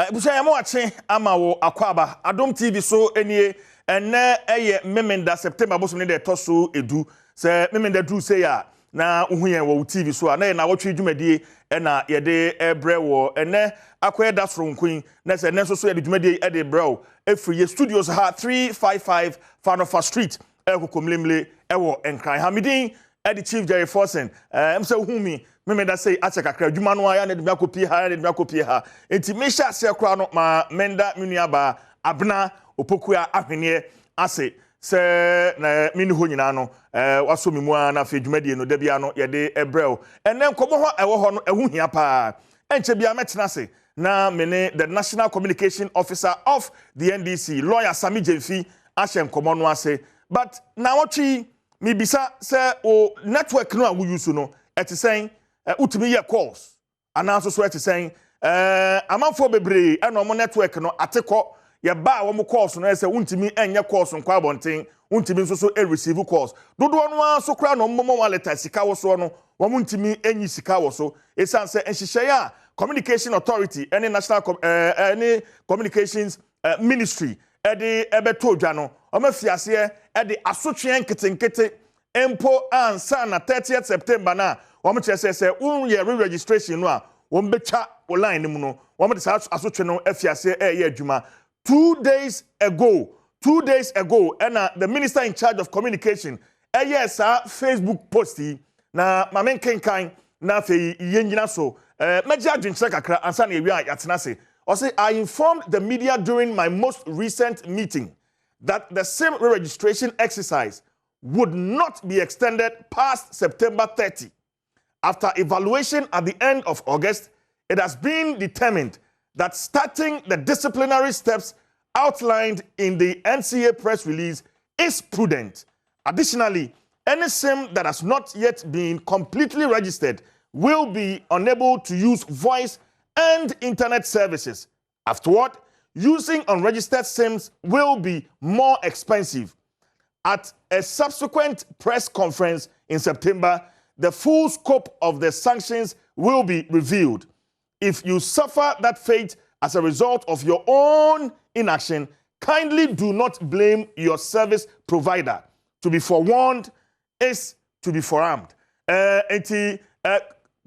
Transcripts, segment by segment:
Busa ya mo ache ama wo akwaba Adom TV so enie ene eye memenda September bosom ne de toso edu se memenda du se ya na uhuyen wo TV so na Nnawotwi dwumadie na ye de ebre wo ene akoye da soro nkun na se ne so ye de dwumadie e de bro efri studios ha 355 Fanofa Street ekokomlemle ewo enkran hamidin the Chief Jerry Forsen say humi memenda say ache kakra dwuma no aya na de makopi ha na de makopi ha enti mesha se kra no ma menda menuaba abna opokua ahwene ase se na mini ho nyina no waso mimu na fe dwumadie no da bia no ye de ebrel enen komo ho ewo ho no ehu hia pa enche bia metena se na mene the National Communication Officer of the NDC lawyer Sami Jemfi ashe komo no ase but Nnawotwi mi bisa se o network no a wo use no eti sen utimi ye calls ana so eti sen amanfo bebre e no mo network no ateko ye ba wo mo calls no se untimi enye calls nkwa abonten untimi so receive calls dodo no so kra no mo wallet sika wo so no wo untimi enyi sika wo so esan se enhihye ya Communication Authority any National any Communications Ministry edi ebeto dwa no omafiase edi asotwe nketenkete empo ansa na 30th September na womchese se unye registration no a wombecha online mu no womde sa asotwe no afiase ye adwuma 2 days ago and the minister in charge of communication yes Facebook posti na mamen kenkan na fe yenyina so meja adwenche kakra ansa na ewi yatena se o say I informed the media during my most recent meeting that the same registration exercise would not be extended past September 30. After evaluation at the end of August, it has been determined that starting the disciplinary steps outlined in the NCA press release is prudent. Additionally, any SIM that has not yet been completely registered will be unable to use voice and internet services. Afterward, using unregistered SIMs will be more expensive. At a subsequent press conference in September, the full scope of the sanctions will be revealed. If you suffer that fate as a result of your own inaction, kindly do not blame your service provider. To be forewarned is to be forearmed.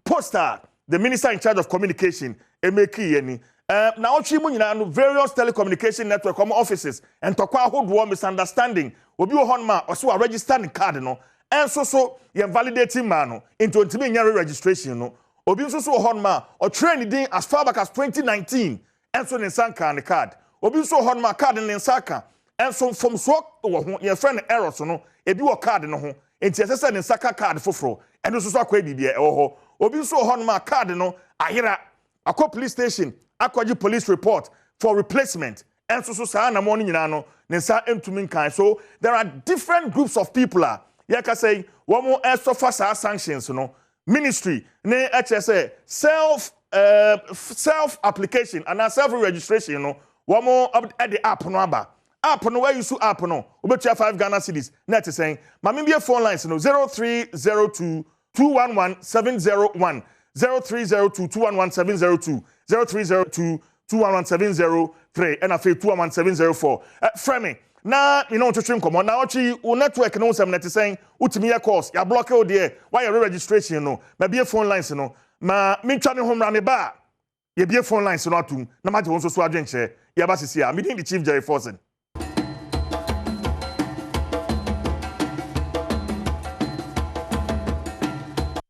Poster, the minister in charge of communication, Emeki Yeni. Nnawotwi mu nyina no various telecommunication network offices and tokwa hodwo misunderstanding obi wo hon ma oso wa register the card no enso so ye validating man no into ntimi nya registration no obi nso so wo hon ma o train din as far back as 2019 enso ne sanka ne card obi nso hon ma card ne nsaka enso from so wo ho ye friend error so no ebi wo card no ho enti esese ne nsaka card foforo eno so akwa bibia e wo ho obi nso hon ma card no ahira akwa police station akwaji police report for replacement and so sa na mo nyina no ne sa entumi nkan so there are different groups of people ya ka say wo mo suffer sanctions no ministry ne HSA self application and self registration no wo mo at the app no aba app no where you su app no obetua 5 Ghana cedis net saying mama be phone lines no 0302 211 701 0302 211 702 0302 211 703 and afi 211 704 frame na you know to trim come on Nnawotwi o network no sem net saying utimi ye course ya block o there why your registration no ma be phone lines no ma mentwa me homra me ba ye be phone lines no atum na ma je won so adwenche ya ba sisi a me the Chief Jerry Forsen